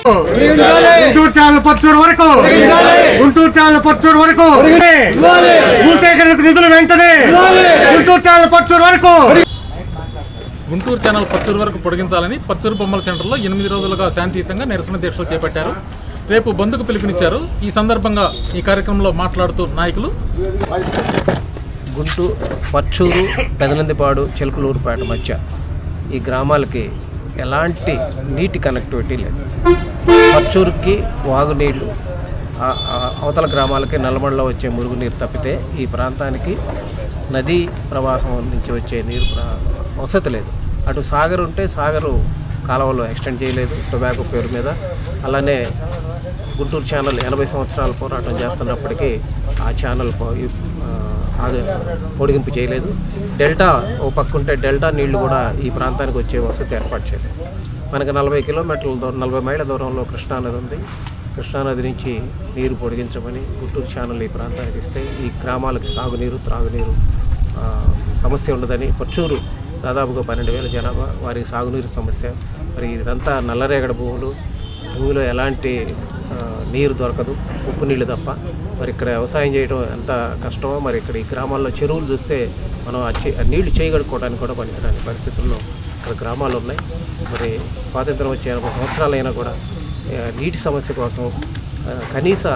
Guntur channel Pachuru వరకు Guntur channel Pachuru వరకు భూసేకరణకు నిధులు వెంటనే గుంటూరు ఛానల్ పచ్చూరు వరకు గుంటూరు ఛానల్ పచ్చూరు వరకు పొడిగించాలని పచ్చూరు బొమ్మల సెంటర్లో 8 రోజులుగా శాంతియుతంగా నిరసన దీక్షలు చేపట్టారు. రేపు బంద్కు పిలుపునిచ్చారు. ఈ సందర్భంగా ఈ కార్యక్రమంలో మాట్లాడుతూ నాయకులు పచ్చూరు, పెదనందిపాడు, చిలకలూరుపేట మధ్య ఈ గ్రామాలకి ఎలాంటి నీటి కనెక్టివిటీ లేదు. పచ్చూరుకి వాగునీళ్ళు, అవతల గ్రామాలకి నల్లమడలో వచ్చే మురుగునీరు తప్పితే ఈ ప్రాంతానికి నదీ ప్రవాహం నుంచి వచ్చే నీరు వసతి లేదు. అటు సాగర్ ఉంటే సాగరు కాలువలో ఎక్స్టెండ్ చేయలేదు టొబాకో పేరు మీద. అలానే గుంటూరు ఛానల్ 80 సంవత్సరాల పోరాటం చేస్తున్నప్పటికీ ఆ ఛానల్ పొడిగింపు చేయలేదు. డెల్టా ఓ పక్కుంటే డెల్టా నీళ్లు కూడా ఈ ప్రాంతానికి వచ్చే వసతి ఏర్పాటు చేయలేదు. మనకు 40 మైళ్ళ దూరంలో కృష్ణానది ఉంది. కృష్ణానది నుంచి నీరు పొడిగించమని గుంటూరు ఛానల్ ఈ ప్రాంతానికి ఇస్తే ఈ గ్రామాలకి సాగునీరు, త్రాగునీరు సమస్య ఉండదని. పచ్చూరు దాదాపుగా 12,000 జనాభా, వారికి సాగునీరు సమస్య. మరి ఇదంతా నల్లరేగడి భూమిలో ఎలాంటి నీరు దొరకదు, ఉప్పు నీళ్ళు తప్ప. మరి ఇక్కడ వ్యవసాయం చేయడం ఎంత కష్టమో, మరి ఇక్కడ ఈ గ్రామాల్లో చెరువులు చూస్తే మనం ఆ నీళ్లు చేయగడుకోవడానికి కూడా పనికిరాని పరిస్థితుల్లో ఇక్కడ గ్రామాలు ఉన్నాయి. మరి స్వాతంత్రం వచ్చే 80 సంవత్సరాలు అయినా కూడా నీటి సమస్య కోసం కనీస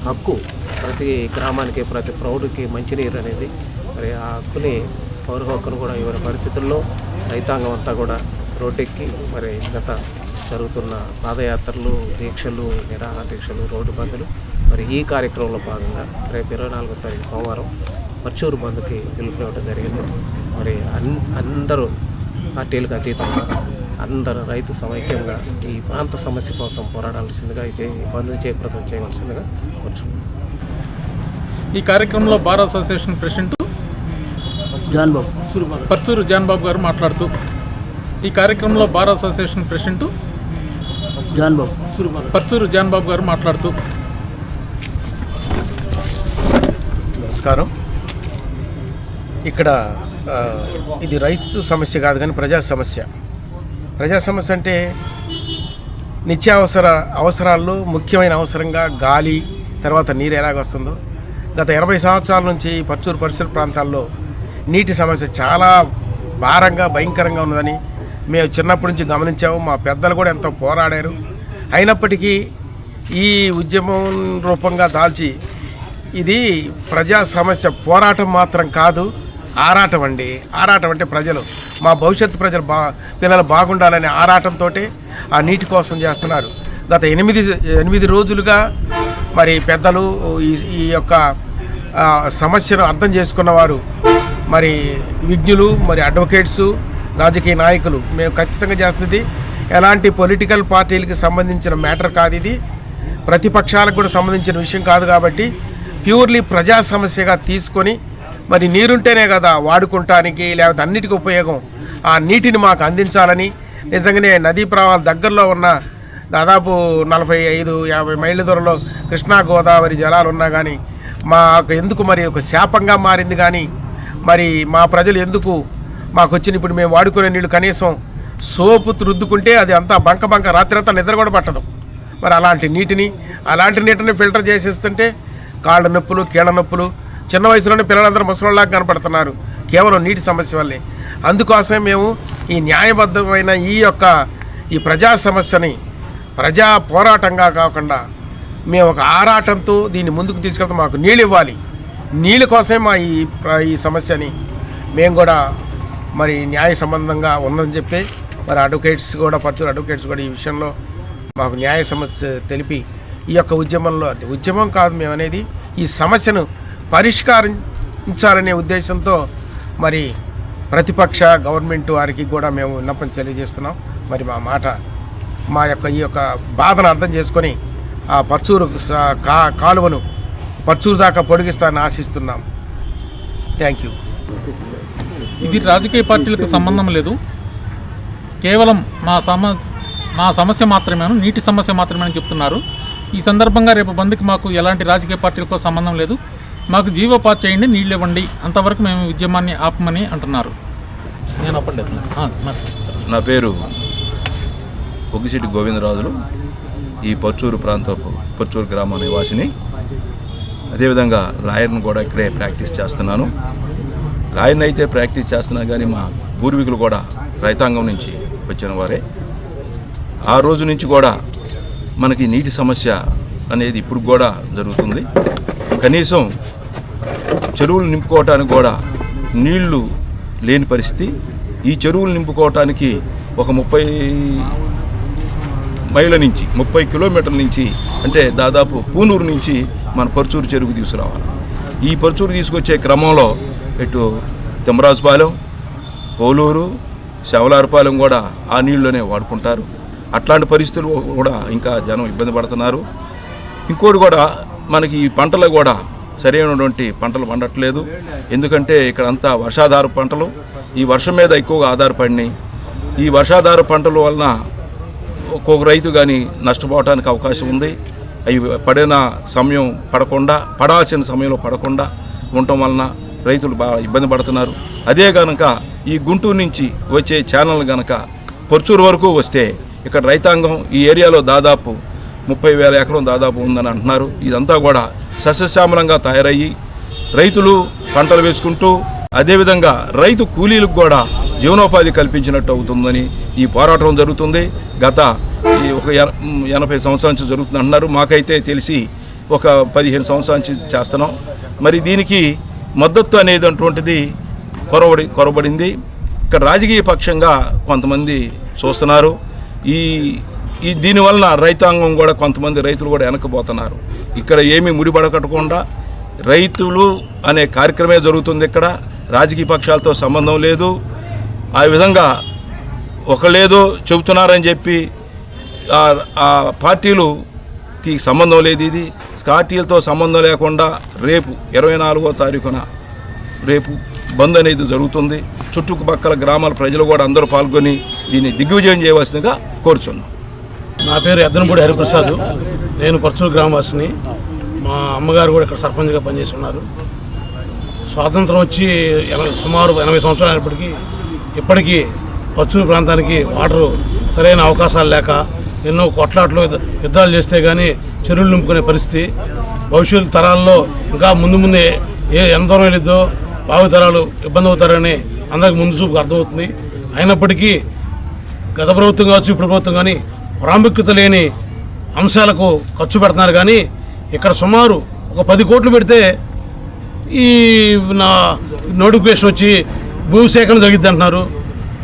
హక్కు ప్రతి గ్రామానికి, ప్రతి ప్రౌఢికి మంచినీరు అనేది, మరి ఆ హక్కుని, పౌర హక్కును కూడా ఇవ్వని పరిస్థితుల్లో రైతాంగం అంతా కూడా రోడ్డెక్కి మరి గత జరుగుతున్న పాదయాత్రలు, దీక్షలు, నిరాహార దీక్షలు, రోడ్డు బందులు, మరి ఈ కార్యక్రమంలో భాగంగా రేపు 24వ తారీఖు సోమవారం పచ్చూరు బంద్కి పిలుపునివ్వడం జరిగింది. మరి అందరూ పార్టీలకు అతీతంగా అందరూ రైతు సమైక్యంగా ఈ ప్రాంత సమస్య కోసం పోరాడాల్సిందిగా, బంద్ జయప్రదం చేయవలసిందిగా కూర్చున్నాం. ఈ కార్యక్రమంలో bar association president Pachuru John Babu గారు మాట్లాడుతూ, ఈ కార్యక్రమంలో bar association president Pachuru John Babu గారు మాట్లాడుతూ, నమస్కారం. ఇక్కడ ఇది రైతు సమస్య కాదు కానీ ప్రజా సమస్య. ప్రజా సమస్య అంటే అవసరాల్లో ముఖ్యమైన అవసరంగా గాలి, తర్వాత నీరు ఎలాగొస్తుందో గత 80 సంవత్సరాల నుంచి పచ్చూరు పరిసర ప్రాంతాల్లో నీటి సమస్య చాలా భారంగా, భయంకరంగా ఉన్నదని మేము చిన్నప్పటి నుంచి గమనించాము. మా పెద్దలు కూడా ఎంతో పోరాడారు. అయినప్పటికీ ఈ ఉద్యమం రూపంగా దాల్చి ఇది ప్రజా సమస్య పోరాటం మాత్రం కాదు, ఆరాటం అండి. ఆరాటం అంటే ప్రజలు, మా భవిష్యత్తు పిల్లలు బాగుండాలనే ఆరాటంతో ఆ నీటి కోసం చేస్తున్నారు. గత 8 రోజులుగా మరి పెద్దలు ఈ యొక్క సమస్యను అర్థం చేసుకున్నవారు, మరి విజ్ఞులు, మరి అడ్వకేట్సు, రాజకీయ నాయకులు, మేము ఖచ్చితంగా చేస్తున్నది ఎలాంటి పొలిటికల్ పార్టీలకు సంబంధించిన మ్యాటర్ కాదు, ఇది ప్రతిపక్షాలకు కూడా సంబంధించిన విషయం కాదు. కాబట్టి ప్యూర్లీ ప్రజా సమస్యగా తీసుకొని, మరి నీరుంటేనే కదా వాడుకుంటానికి, లేకపోతే అన్నిటికీ ఉపయోగం. ఆ నీటిని మాకు అందించాలని, నిజంగానే నదీ ప్రవాహాల దగ్గరలో ఉన్న దాదాపు 45-50 మైళ్ళ దూరంలో కృష్ణా గోదావరి జలాలు ఉన్నా కానీ మాకు ఎందుకు మరి ఒక శాపంగా మారింది. కానీ మరి మా ప్రజలు ఎందుకు మాకు వచ్చిన ఇప్పుడు మేము వాడుకునే నీళ్ళు కనీసం సోపు రుద్దుకుంటే అది అంతా బంక రాత్రి అంతా నిద్ర కూడా పట్టదు. మరి అలాంటి నీటిని ఫిల్టర్ చేసేస్తుంటే కాళ్ళ నొప్పులు, కీళ్ళ నొప్పులు, చిన్న వయసులోనే పిల్లలందరూ ముసలిలాగా కనపడుతున్నారు కేవలం నీటి సమస్య వల్లే. అందుకోసమే మేము ఈ న్యాయబద్ధమైన ఈ ప్రజా సమస్యని ప్రజా పోరాటంగా కాకుండా మేము ఒక ఆరాటంతో దీన్ని ముందుకు తీసుకెళ్తాం. మాకు నీళ్ళు ఇవ్వాలి, నీళ్ళ కోసమే మా ఈ సమస్యని మేము కూడా మరి న్యాయ సంబంధంగా ఉందని చెప్పి మరి పచ్చూరు అడ్వకేట్స్ కూడా ఈ విషయంలో మాకు న్యాయ సమస్య తెలిపి ఈ యొక్క ఉద్యమం కాదు మేము అనేది, ఈ సమస్యను పరిష్కరించాలనే ఉద్దేశంతో మరి ప్రతిపక్ష గవర్నమెంట్ వారికి కూడా మేము విన్నపం తెలియజేస్తున్నాం. మరి మా ఈ యొక్క బాధను అర్థం చేసుకొని ఆ పచ్చూరు కాలువను పచ్చూరు దాకా పొడిగిస్తారని ఆశిస్తున్నాం. Thank you. ఇది రాజకీయ పార్టీలకు సంబంధం లేదు, కేవలం మా సమస్య మాత్రమేను, నీటి సమస్య మాత్రమే చెప్తున్నారు. ఈ సందర్భంగా రేపు బంద్కి మాకు ఎలాంటి రాజకీయ పార్టీలతో సంబంధం లేదు, మాకు జీవోపాత్ చేయండి, నీళ్ళు ఇవ్వండి, అంతవరకు మేము ఉద్యమాన్ని ఆపమని అంటున్నారు. నా పేరు ఒగ్గిశెట్టి గోవిందరాజులు. ఈ పర్చూరు ప్రాంతపు పర్చూరు గ్రామ నివాసిని. అదేవిధంగా లాయర్ని కూడా ఇక్కడే ప్రాక్టీస్ చేస్తున్నాను. లాయర్ని అయితే ప్రాక్టీస్ చేస్తున్నా కానీ మా పూర్వీకులు కూడా రైతాంగం నుంచి వచ్చిన వారే. ఆ రోజు నుంచి కూడా మనకి నీటి సమస్య అనేది ఇప్పుడు కూడా జరుగుతుంది. కనీసం చెరువులు నింపుకోవటానికి కూడా నీళ్లు లేని పరిస్థితి. ఈ చెరువులు నింపుకోవటానికి ఒక 30 మైళ్ళ నుంచి 30 కిలోమీటర్ల నుంచి, అంటే దాదాపు పూనూరు నుంచి మన పర్చూరు చెరువుకు తీసుకురావాలి. ఈ పర్చూరు తీసుకొచ్చే క్రమంలో ఇటు తిమ్మరాజుపాలెం, పోలూరు, శవలారపాలెం కూడా ఆ నీళ్ళలోనే వాడుకుంటారు. అట్లాంటి పరిస్థితులు కూడా ఇంకా జనం ఇబ్బంది పడుతున్నారు. ఇంకోటి కూడా మనకి ఈ పంటలు కూడా సరైనటువంటి పంటలు పండట్లేదు. ఎందుకంటే ఇక్కడంతా వర్షాధార పంటలు, ఈ వర్షం మీద ఎక్కువగా ఆధారపడినాయి. ఈ వర్షాధార పంటల వలన ఒక్కొక్క రైతు కానీ నష్టపోవడానికి అవకాశం ఉంది. అవి పడిన సమయం పడాల్సిన సమయంలో పడకుండా ఉండటం వలన రైతులు బాగా ఇబ్బంది పడుతున్నారు. అదే కనుక ఈ గుంటూరు నుంచి వచ్చే ఛానల్ కనుక పర్చూరు వరకు వస్తే ఇక్కడ రైతాంగం ఈ ఏరియాలో దాదాపు 30,000 ఎకరం దాదాపు ఉందని అంటున్నారు. ఇదంతా కూడా సస్యశ్యామలంగా తయారయ్యి రైతులు పంటలు వేసుకుంటూ, అదేవిధంగా రైతు కూలీలకు కూడా జీవనోపాధి కల్పించినట్టు అవుతుందని ఈ పోరాటం జరుగుతుంది. గత ఒక 80 సంవత్సరాల నుంచి జరుగుతుంది అంటున్నారు. మాకైతే తెలిసి ఒక 15 సంవత్సరాల నుంచి చేస్తున్నాం. మరి దీనికి మద్దతు అనేది అటువంటిది కొరబడింది. ఇక్కడ రాజకీయ పక్షంగా కొంతమంది చూస్తున్నారు. ఈ దీనివలన రైతాంగం కూడా కొంతమంది రైతులు కూడా వెనక్కిపోతున్నారు. ఇక్కడ ఏమీ ముడిపడకట్టకుండా రైతులు అనే కార్యక్రమే జరుగుతుంది. ఇక్కడ రాజకీయ పక్షాలతో సంబంధం లేదు. ఆ విధంగా ఒకళ్ళేదో చెబుతున్నారని చెప్పి ఆ పార్టీలుకి సంబంధం లేదు. ఇది పార్టీలతో సంబంధం లేకుండా రేపు 24వ తారీఖున రేపు బంద్ అనేది జరుగుతుంది. చుట్టుపక్కల గ్రామాల ప్రజలు కూడా అందరూ పాల్గొని దీన్ని దిగ్విజయం చేయవలసిందిగా కోరుచున్నాం. నా పేరు ఎద్దనపూడి హరిప్రసాద్. నేను పర్చూరు గ్రామవాసిని. మా అమ్మగారు కూడా ఇక్కడ సర్పంచ్గా పనిచేసి ఉన్నారు. స్వాతంత్రం వచ్చి సుమారు 80 సంవత్సరాలు అయినప్పటికీ ఇప్పటికీ పర్చూరు ప్రాంతానికి వాటరు సరైన అవకాశాలు లేక ఎన్నో కొట్లాట్లు యుద్ధాలు చేస్తే కానీ చెరువులు నింపుకునే పరిస్థితి. భవిష్యత్తు తరాల్లో ఇంకా ముందు ఎంత దూరం వెళ్ళిద్దో భావితరాలు ఇబ్బంది అవుతారని అందరికి ముందు చూపుకు అర్థమవుతుంది. అయినప్పటికీ గత ప్రభుత్వం కావచ్చు, ఇప్పుడు ప్రభుత్వం కానీ ప్రాముఖ్యత లేని అంశాలకు ఖర్చు పెడుతున్నారు. కానీ ఇక్కడ సుమారు ఒక 10 కోట్లు పెడితే ఈ నోటిఫికేషన్ వచ్చి భూసేకరణ జరిగిద్ది అంటున్నారు.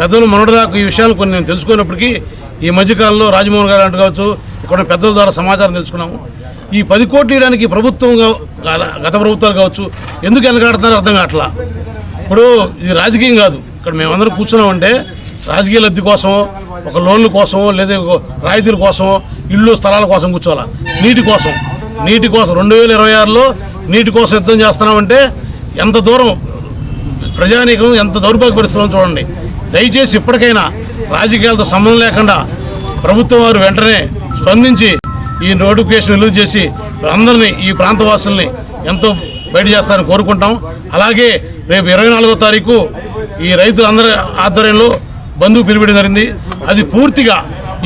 పెద్దలు మొన్నటిదాకా ఈ విషయాలు కొన్ని నేను తెలుసుకున్నప్పటికీ ఈ మధ్యకాలంలో రాజమోహన్ గారు అంటే కావచ్చు, ఇక్కడ పెద్దల ద్వారా సమాచారం తెలుసుకున్నాము. ఈ 10 కోట్లు ఇవ్వడానికి ప్రభుత్వం గత ప్రభుత్వాలు కావచ్చు ఎందుకు వెనకాడుతున్నారో అర్థం కావట్లా. ఇప్పుడు ఇది రాజకీయం కాదు. ఇక్కడ మేమందరం కూర్చున్నామంటే రాజకీయ లబ్ధి కోసం, ఒక లోన్ల కోసం, లేదా రాయితీల కోసం, ఇళ్ళు స్థలాల కోసం కూర్చోవాలా. నీటి కోసం 2026లో నీటి కోసం యుద్ధం చేస్తున్నామంటే ఎంత దూరం ప్రజానీకం ఎంత దౌర్భాగ్య పరిస్థితులను చూడండి. దయచేసి ఇప్పటికైనా రాజకీయాలతో సంబంధం లేకుండా ప్రభుత్వం వారు వెంటనే స్పందించి ఈ నోటిఫికేషన్ రిలీజ్ చేసి అందరినీ, ఈ ప్రాంతవాసుల్ని ఎంతో బయట చేస్తారని కోరుకుంటాం. అలాగే రేపు 24వ తారీఖు ఈ రైతులందరి ఆధ్వర్యంలో బంధువు పిలుపుడి జరిగింది. అది పూర్తిగా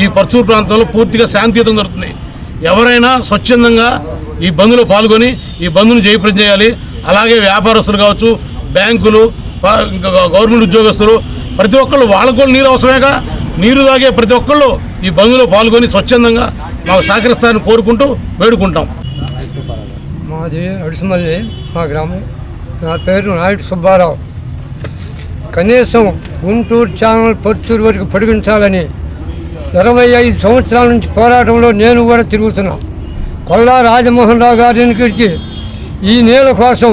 ఈ పర్చూరు ప్రాంతంలో పూర్తిగా శాంతియుతం జరుగుతుంది. ఎవరైనా స్వచ్ఛందంగా ఈ బంద్లో పాల్గొని ఈ బంద్ను జయప్రదం చేయాలి. అలాగే వ్యాపారస్తులు కావచ్చు, బ్యాంకులు, ఇంకా గవర్నమెంట్ ఉద్యోగస్తులు ప్రతి ఒక్కళ్ళు వాళ్ళకు కూడా నీరు అవసరమేగా, నీరు తాగే ప్రతి ఒక్కళ్ళు ఈ బంద్లో పాల్గొని స్వచ్ఛందంగా మాకు సహకరిస్తారని కోరుకుంటూ వేడుకుంటాం. మాది అడిసిమల్లి, మా గ్రామం. నా పేరు నాయుడు సుబ్బారావు. కనీసం గుంటూరు ఛానల్ పర్చూరు వరకు పొడిగించాలని 25 సంవత్సరాల నుంచి పోరాటంలో నేను కూడా తిరుగుతున్నా. కొల్లా రాజమోహన్ రావు గారిని గురించి ఈ నీళ్ళ కోసం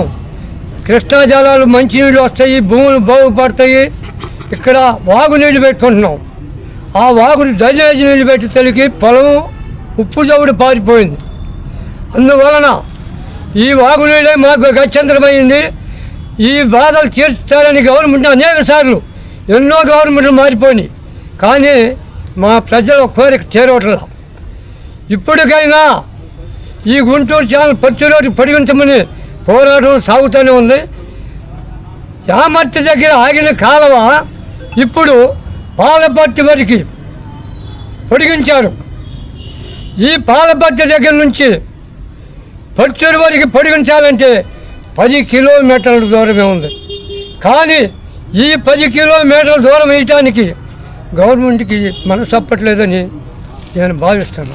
కృష్ణా జలాలు మంచినీళ్ళు వస్తాయి, భూములు బాగుపడతాయి. ఇక్కడ వాగు నీళ్ళు పెట్టుకుంటున్నాం. ఆ వాగుని డ్రైనేజ్ నీళ్ళు పెట్టి తలికి పొలం ఉప్పు జవుడు పారిపోయింది. అందువలన ఈ వాగు నీళ్ళే మాకు గత్యంతరమైంది. ఈ బాధలు తీర్చాలని గవర్నమెంట్ అనేక సార్లు ఎన్నో గవర్నమెంట్లు మారిపోయినాయి. కానీ మా ప్రజల కోరిక చేరవట్ల. ఇప్పటికైనా ఈ గుంటూరు ఛానల్ పర్చూరు పొడిగించమని పోరాటం సాగుతూనే ఉంది. యామర్తి దగ్గర ఆగిన కాలువ ఇప్పుడు పాలపర్తి వరకు పొడిగించారు. ఈ పాలబద్ద దగ్గర నుంచి పర్చూరు వరకు పొడిగించాలంటే 10 కిలోమీటర్ల దూరమే ఉంది. కానీ ఈ 10 కిలోమీటర్ల దూరం వేయటానికి గవర్నమెంట్కి మనసు తప్పట్లేదని నేను భావిస్తాను.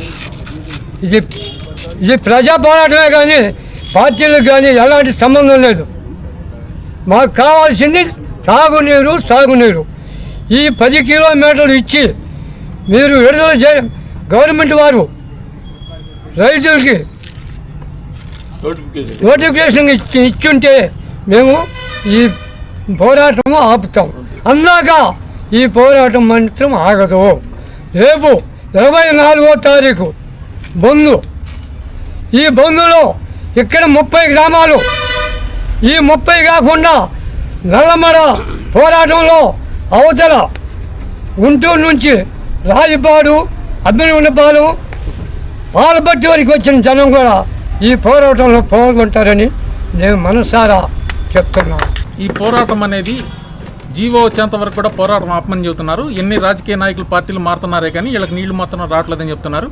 ఇది ప్రజా పోరాటమే కానీ పార్టీలకు కానీ ఎలాంటి సంబంధం లేదు. మాకు కావాల్సింది సాగునీరు. ఈ 10 కిలోమీటర్లు ఇచ్చి మీరు విడుదల గవర్నమెంట్ వారు రైతులకి నోటిఫికేషన్ ఇచ్చుంటే మేము ఈ పోరాటం ఆపుతాం. అన్నాక ఈ పోరాటం మాత్రం ఆగదు. రేపు 24వ తారీఖు బంద్. ఈ బంద్లో ఇక్కడ 30 గ్రామాలు, ఈ 30 కాకుండా నల్లమడ పోరాటంలో అవతల గుంటూరు నుంచి రాజపాడు, అభినవనపాలెం, పాలబట్టి వరకు వచ్చిన జనం కూడా ఈ పోరాటంలో పాల్గొంటారని నేను మనసారా చెప్తున్నాను. ఈ పోరాటం అనేది జీవో వచ్చేంత వరకు కూడా పోరాటం ఆపమని చెబుతున్నారు. ఎన్ని రాజకీయ నాయకులు పార్టీలు మారుతున్నారే కానీ వీళ్ళకి నీళ్లు మాత్రం రావట్లేదని చెప్తున్నారు.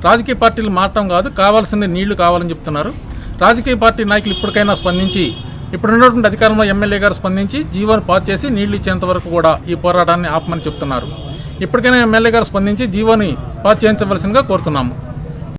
రాజకీయ పార్టీలు మారటం కాదు, కావాల్సింది నీళ్లు కావాలని చెప్తున్నారు. రాజకీయ పార్టీ నాయకులు ఇప్పటికైనా స్పందించి, ఇప్పుడు ఉన్నటువంటి అధికారంలో ఎమ్మెల్యే గారు స్పందించి జీవోను పాస్ చేసి నీళ్లు ఇచ్చేంత వరకు కూడా ఈ పోరాటాన్ని ఆపమని చెప్తున్నారు. ఇప్పటికైనా ఎమ్మెల్యే గారు స్పందించి జీవోని పాస్ చేయించవలసిందిగా కోరుతున్నాము.